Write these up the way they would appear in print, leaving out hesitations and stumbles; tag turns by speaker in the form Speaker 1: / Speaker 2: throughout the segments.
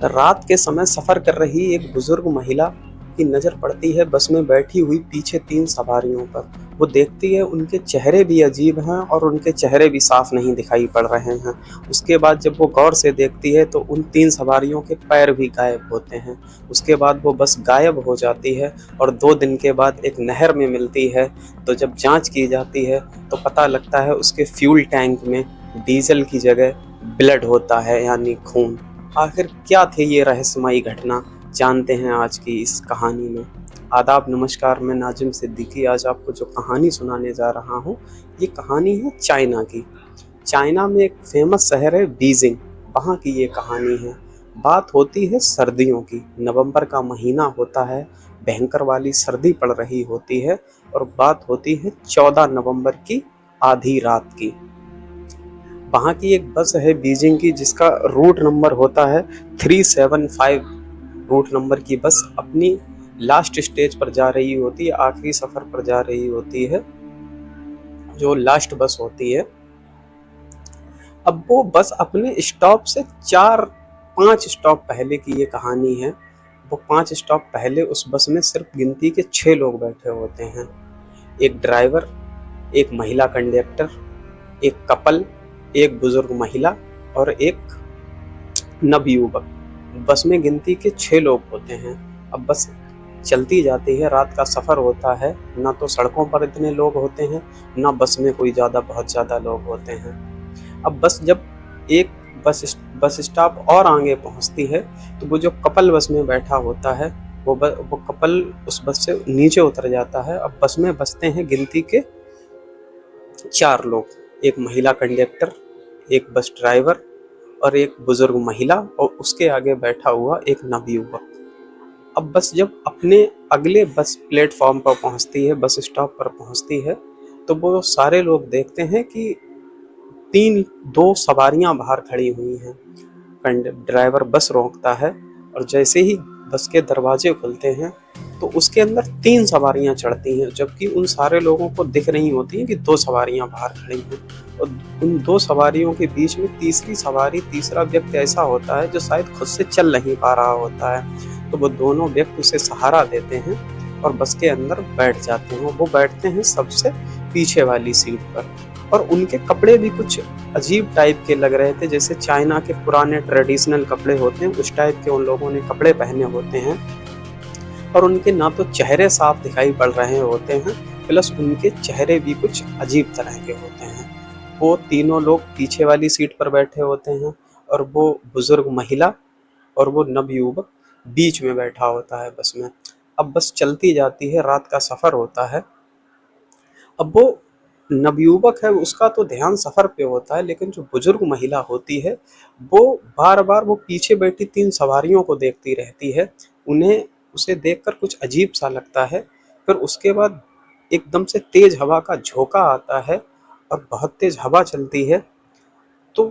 Speaker 1: रात के समय सफ़र कर रही एक बुजुर्ग महिला की नज़र पड़ती है बस में बैठी हुई पीछे 3 सवारियों पर। वो देखती है उनके चेहरे भी अजीब हैं और उनके चेहरे भी साफ नहीं दिखाई पड़ रहे हैं। उसके बाद जब वो गौर से देखती है तो उन 3 सवारियों के पैर भी गायब होते हैं। उसके बाद वो बस गायब हो जाती है और 2 दिन के बाद एक नहर में मिलती है। तो जब जाँच की जाती है तो पता लगता है उसके फ्यूल टैंक में डीज़ल की जगह ब्लड होता है, यानी खून। आखिर क्या थी ये रहस्यमयी घटना, जानते हैं आज की इस कहानी में। आदाब, नमस्कार, मैं नाजिम सिद्दीकी आज आपको जो कहानी सुनाने जा रहा हूँ, ये कहानी है चाइना की। चाइना में एक फेमस शहर है बीजिंग, वहाँ की ये कहानी है। बात होती है सर्दियों की, नवंबर का महीना होता है, भयंकर वाली सर्दी पड़ रही होती है और बात होती है 14 नवंबर की आधी रात की। वहाँ की एक बस है बीजिंग की जिसका रूट नंबर होता है 375। रूट नंबर की बस अपनी लास्ट स्टेज पर जा रही होती है, आखिरी सफ़र पर जा रही होती है, जो लास्ट बस होती है। अब वो बस अपने स्टॉप से 4-5 स्टॉप पहले की ये कहानी है। वो 5 स्टॉप पहले उस बस में सिर्फ गिनती के 6 लोग बैठे होते हैं। एक ड्राइवर, एक महिला कंडक्टर, एक कपल, एक बुजुर्ग महिला और एक नवयुवक। बस में गिनती के 6 लोग होते हैं। अब बस चलती जाती है, रात का सफ़र होता है, ना तो सड़कों पर इतने लोग होते हैं, ना बस में कोई बहुत ज़्यादा लोग होते हैं। अब बस जब एक बस स्टॉप और आगे पहुंचती है तो वो जो कपल बस में बैठा होता है वो कपल उस बस से नीचे उतर जाता है। अब बस में बचते हैं गिनती के 4 लोग, एक महिला कंडक्टर, एक बस ड्राइवर और एक बुजुर्ग महिला और उसके आगे बैठा हुआ एक नवयुवक। अब बस जब अपने अगले बस प्लेटफॉर्म पर पहुंचती है, बस स्टॉप पर पहुंचती है, तो वो सारे लोग देखते हैं कि 2 सवारियां बाहर खड़ी हुई हैं। ड्राइवर बस रोकता है और जैसे ही बस के दरवाजे खुलते हैं तो उसके अंदर 3 सवारियां चढ़ती हैं, जबकि उन सारे लोगों को दिख रही होती हैं कि 2 सवारियां बाहर खड़ी हैं। और उन 2 सवारियों के बीच में तीसरा व्यक्ति ऐसा होता है जो शायद खुद से चल नहीं पा रहा होता है। तो वो दोनों व्यक्ति उसे सहारा देते हैं और बस के अंदर बैठ जाते हैं। वो बैठते हैं सबसे पीछे वाली सीट पर और उनके कपड़े भी कुछ अजीब टाइप के लग रहे थे, जैसे चाइना के पुराने ट्रेडिशनल कपड़े होते हैं उस टाइप के उन लोगों ने कपड़े पहने होते हैं। और उनके ना तो चेहरे साफ दिखाई पड़ रहे होते हैं, प्लस उनके चेहरे भी कुछ अजीब तरह के होते हैं। वो तीनों लोग पीछे वाली सीट पर बैठे होते हैं और वो बुजुर्ग महिला और वो नवयुवक बीच में बैठा होता है बस में। अब बस चलती जाती है, रात का सफ़र होता है। अब वो नवयुवक है, उसका तो ध्यान सफ़र पे होता है, लेकिन जो बुजुर्ग महिला होती है वो बार-बार वो पीछे बैठी 3 सवारियों को देखती रहती है। उसे देखकर कुछ अजीब सा लगता है। फिर उसके बाद एकदम से तेज़ हवा का झोंका आता है और बहुत तेज़ हवा चलती है, तो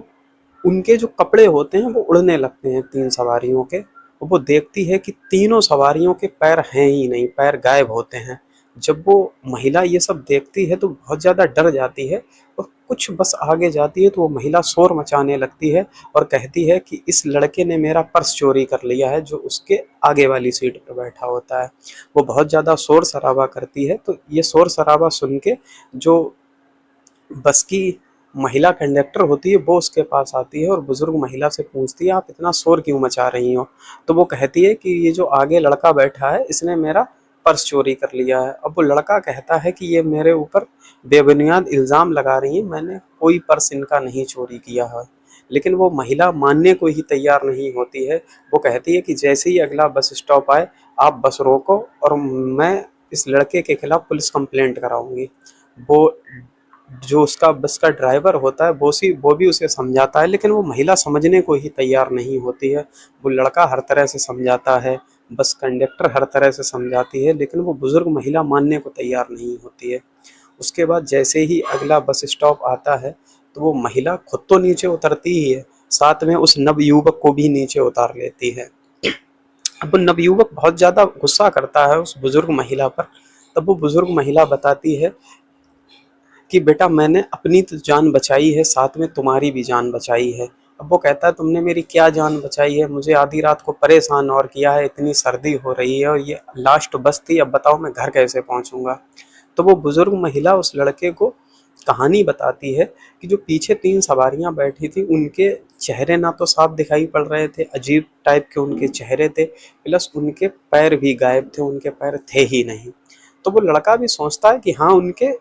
Speaker 1: उनके जो कपड़े होते हैं वो उड़ने लगते हैं 3 सवारियों के। और वो देखती है कि तीनों सवारियों के पैर हैं ही नहीं, पैर गायब होते हैं। जब वो महिला ये सब देखती है तो बहुत ज़्यादा डर जाती है और कुछ बस आगे जाती है तो वो महिला शोर मचाने लगती है और कहती है कि इस लड़के ने मेरा पर्स चोरी कर लिया है, जो उसके आगे वाली सीट पर बैठा होता है। वो बहुत ज़्यादा शोर शराबा करती है, तो ये शोर शराबा सुन के जो बस की महिला कंडक्टर होती है वो उसके पास आती है और बुजुर्ग महिला से पूछती है, आप इतना शोर क्यों मचा रही हो? तो वो कहती है कि ये जो आगे लड़का बैठा है इसने मेरा पर्स चोरी कर लिया है। अब वो लड़का कहता है कि ये मेरे ऊपर बेबुनियाद इल्ज़ाम लगा रही है, मैंने कोई पर्स इनका नहीं चोरी किया है। लेकिन वो महिला मानने को ही तैयार नहीं होती है। वो कहती है कि जैसे ही अगला बस स्टॉप आए आप बस रोको और मैं इस लड़के के खिलाफ पुलिस कंप्लेंट कराऊंगी। वो जो उसका बस का ड्राइवर होता है वो भी उसे समझाता है, लेकिन वो महिला समझने को ही तैयार नहीं होती है। वो लड़का हर तरह से समझाता है, बस कंडक्टर हर तरह से समझाती है, लेकिन वो बुजुर्ग महिला मानने को तैयार नहीं होती है। उसके बाद जैसे ही अगला बस स्टॉप आता है तो वो महिला खुद तो नीचे उतरती ही है, साथ में उस नवयुवक को भी नीचे उतार लेती है। अब नवयुवक बहुत ज़्यादा गुस्सा करता है उस बुजुर्ग महिला पर। तब वो बुजुर्ग महिला बताती है कि बेटा मैंने अपनी तो जान बचाई है, साथ में तुम्हारी भी जान बचाई है, अब वो कहता है तुमने मेरी क्या जान बचाई है, मुझे आधी रात को परेशान और किया है, इतनी सर्दी हो रही है और ये लास्ट बस थी, अब बताओ मैं घर कैसे पहुंचूंगा। तो वो बुजुर्ग महिला उस लड़के को कहानी बताती है कि जो पीछे 3 सवारियां बैठी थी उनके चेहरे ना तो साफ दिखाई पड़ रहे थे, अजीब टाइप के उनके चेहरे थे, प्लस उनके पैर भी गायब थे, उनके पैर थे ही नहीं। तो वो लड़का भी सोचता है कि हाँ, उनके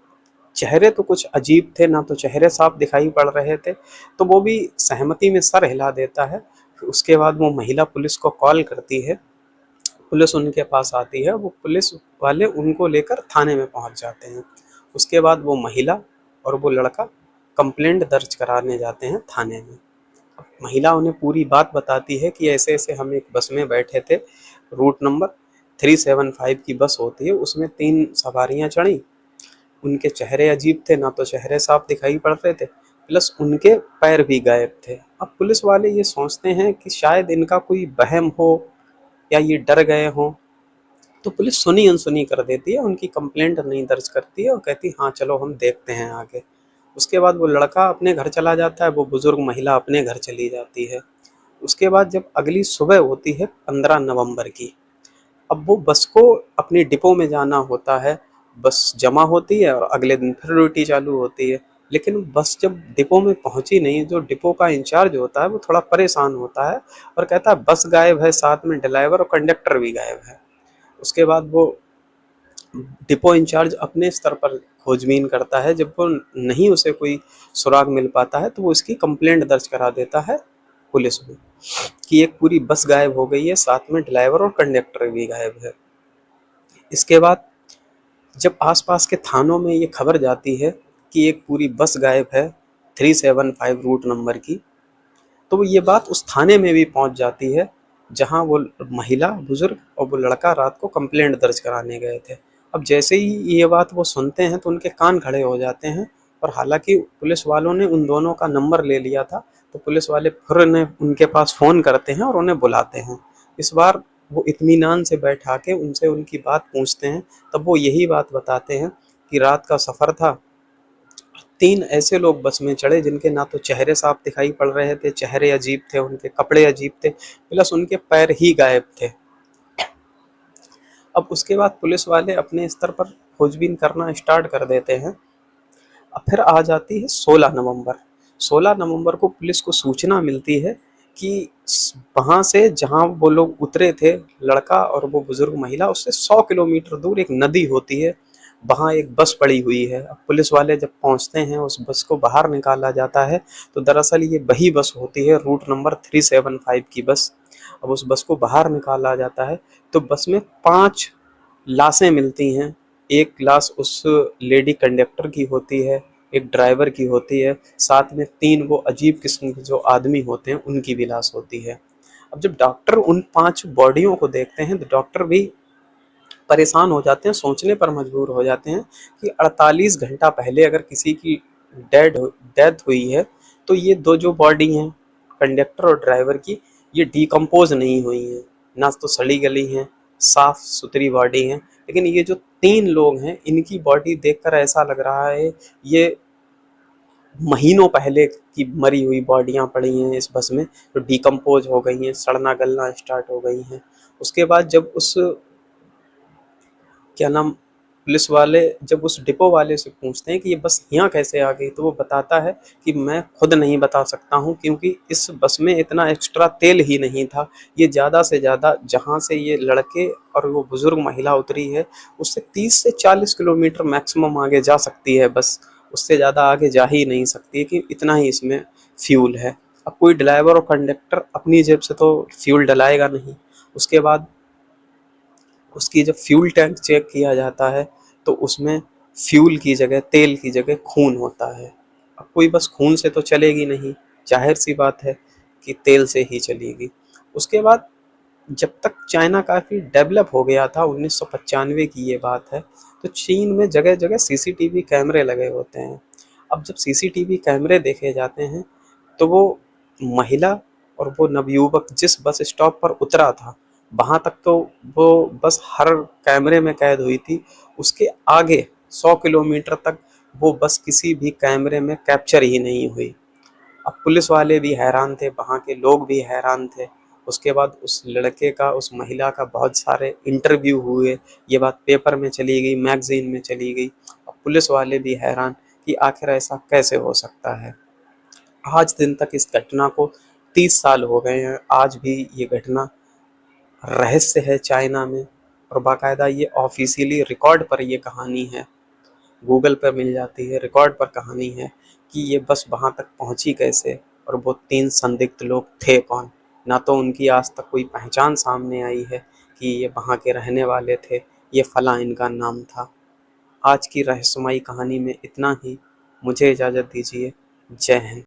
Speaker 1: चेहरे तो कुछ अजीब थे, ना तो चेहरे साफ दिखाई पड़ रहे थे। तो वो भी सहमति में सर हिला देता है। फिर उसके बाद वो महिला पुलिस को कॉल करती है, पुलिस उनके पास आती है, वो पुलिस वाले उनको लेकर थाने में पहुंच जाते हैं। उसके बाद वो महिला और वो लड़का कंप्लेंट दर्ज कराने जाते हैं थाने में। महिला उन्हें पूरी बात बताती है कि ऐसे ऐसे हम एक बस में बैठे थे, रूट नंबर 375 की बस होती है, उसमें 3 सवारियां चढ़ी, उनके चेहरे अजीब थे, ना तो चेहरे साफ दिखाई पड़ रहे थे, प्लस उनके पैर भी गायब थे। अब पुलिस वाले ये सोचते हैं कि शायद इनका कोई वहम हो या ये डर गए हों, तो पुलिस सुनी अनसुनी कर देती है, उनकी कंप्लेंट नहीं दर्ज करती है और कहती हाँ चलो हम देखते हैं आगे। उसके बाद वो लड़का अपने घर चला जाता है, वो बुजुर्ग महिला अपने घर चली जाती है। उसके बाद जब अगली सुबह होती है 15 नवंबर की, अब वो बस को अपनी डिपो में जाना होता है, बस जमा होती है और अगले दिन फिर ड्यूटी चालू होती है। लेकिन बस जब डिपो में पहुंची नहीं, जो डिपो का इंचार्ज होता है वो थोड़ा परेशान होता है और कहता है बस गायब है, साथ में ड्राइवर और कंडक्टर भी गायब है। उसके बाद वो डिपो इंचार्ज अपने स्तर पर खोजबीन करता है, जब वो नहीं उसे कोई सुराग मिल पाता है तो वो इसकी कंप्लेंट दर्ज करा देता है पुलिस में कि एक पूरी बस गायब हो गई है, साथ में ड्राइवर और कंडक्टर भी गायब है। इसके बाद जब आसपास के थानों में ये खबर जाती है कि एक पूरी बस गायब है 375 रूट नंबर की, तो वो ये बात उस थाने में भी पहुंच जाती है जहां वो महिला बुजुर्ग और वो लड़का रात को कंप्लेंट दर्ज कराने गए थे। अब जैसे ही ये बात वो सुनते हैं तो उनके कान खड़े हो जाते हैं, और हालांकि पुलिस वालों ने उन दोनों का नंबर ले लिया था, तो पुलिस वाले फिर उन्हें उनके पास फ़ोन करते हैं और उन्हें बुलाते हैं। इस बार वो इत्मीनान से बैठा के उनसे उनकी बात पूछते हैं, तब वो यही बात बताते हैं कि रात का सफ़र था, 3 ऐसे लोग बस में चढ़े जिनके ना तो चेहरे साफ दिखाई पड़ रहे थे, चेहरे अजीब थे, उनके कपड़े अजीब थे, प्लस उनके पैर ही गायब थे। अब उसके बाद पुलिस वाले अपने स्तर पर खोजबीन करना स्टार्ट कर देते हैं। अब फिर आ जाती है 16 नवंबर। 16 नवंबर को पुलिस को सूचना मिलती है कि वहाँ से जहाँ वो लोग उतरे थे, लड़का और वो बुजुर्ग महिला, उससे 100 किलोमीटर दूर एक नदी होती है, वहाँ एक बस पड़ी हुई है। अब पुलिस वाले जब पहुँचते हैं, उस बस को बाहर निकाला जाता है, तो दरअसल ये वही बस होती है, रूट नंबर 375 की बस। अब उस बस को बाहर निकाला जाता है तो बस में 5 लाशें मिलती हैं। एक लाश उस लेडी कंडक्टर की होती है, एक ड्राइवर की होती है, साथ में 3 वो अजीब किस्म के जो आदमी होते हैं उनकी भी लाश होती है। अब जब डॉक्टर उन 5 बॉडियों को देखते हैं तो डॉक्टर भी परेशान हो जाते हैं, सोचने पर मजबूर हो जाते हैं कि 48 घंटा पहले अगर किसी की डेथ हुई है, तो ये 2 जो बॉडी हैं कंडक्टर और ड्राइवर की, ये डिकम्पोज नहीं हुई हैं, ना तो सड़ी गली हैं, साफ सुथरी बॉडी हैं। लेकिन ये जो 3 लोग हैं, इनकी बॉडी देखकर ऐसा लग रहा है ये महीनों पहले की मरी हुई बॉडियां पड़ी हैं इस बस में, जो डिकम्पोज हो गई हैं, सड़ना गलना स्टार्ट हो गई हैं। उसके बाद जब उस क्या नाम पुलिस वाले जब उस डिपो वाले से पूछते हैं कि ये बस यहाँ कैसे आ गई, तो वो बताता है कि मैं खुद नहीं बता सकता हूँ, क्योंकि इस बस में इतना एक्स्ट्रा तेल ही नहीं था। ये ज़्यादा से ज़्यादा जहाँ से ये लड़के और वो बुजुर्ग महिला उतरी है, उससे 30 से 40 किलोमीटर मैक्सिमम आगे जा सकती है बस, उससे ज़्यादा आगे जा ही नहीं सकती है, कि इतना ही इसमें फ्यूल है। अब कोई ड्राइवर और कंडक्टर अपनी जेब से तो फ्यूल डलाएगा नहीं। उसके बाद उसकी जब फ्यूल टैंक चेक किया जाता है, तो उसमें फ्यूल की जगह, तेल की जगह खून होता है। अब कोई बस खून से तो चलेगी नहीं, जाहिर सी बात है कि तेल से ही चलेगी। उसके बाद जब तक चाइना काफ़ी डेवलप हो गया था, 1995 की ये बात है, तो चीन में जगह जगह सीसीटीवी कैमरे लगे होते हैं। अब जब सीसीटीवी कैमरे देखे जाते हैं, तो वो महिला और वो नवयुवक जिस बस स्टॉप पर उतरा था, वहाँ तक तो वो बस हर कैमरे में कैद हुई थी। उसके आगे 100 किलोमीटर तक वो बस किसी भी कैमरे में कैप्चर ही नहीं हुई। अब पुलिस वाले भी हैरान थे, वहाँ के लोग भी हैरान थे। उसके बाद उस लड़के का, उस महिला का बहुत सारे इंटरव्यू हुए, ये बात पेपर में चली गई, मैगज़ीन में चली गई। अब पुलिस वाले भी हैरान कि आखिर ऐसा कैसे हो सकता है। आज दिन तक इस घटना को 30 साल हो गए हैं, आज भी ये घटना रहस्य है चाइना में, और बाकायदा ये ऑफ़िशियली रिकॉर्ड पर ये कहानी है। गूगल पर मिल जाती है, रिकॉर्ड पर कहानी है कि ये बस वहाँ तक पहुँची कैसे, और वो 3 संदिग्ध लोग थे कौन। ना तो उनकी आज तक कोई पहचान सामने आई है कि ये वहाँ के रहने वाले थे, ये फलाँ इनका नाम था। आज की रहस्यमयी कहानी में इतना ही। मुझे इजाज़त दीजिए। जय हिंद।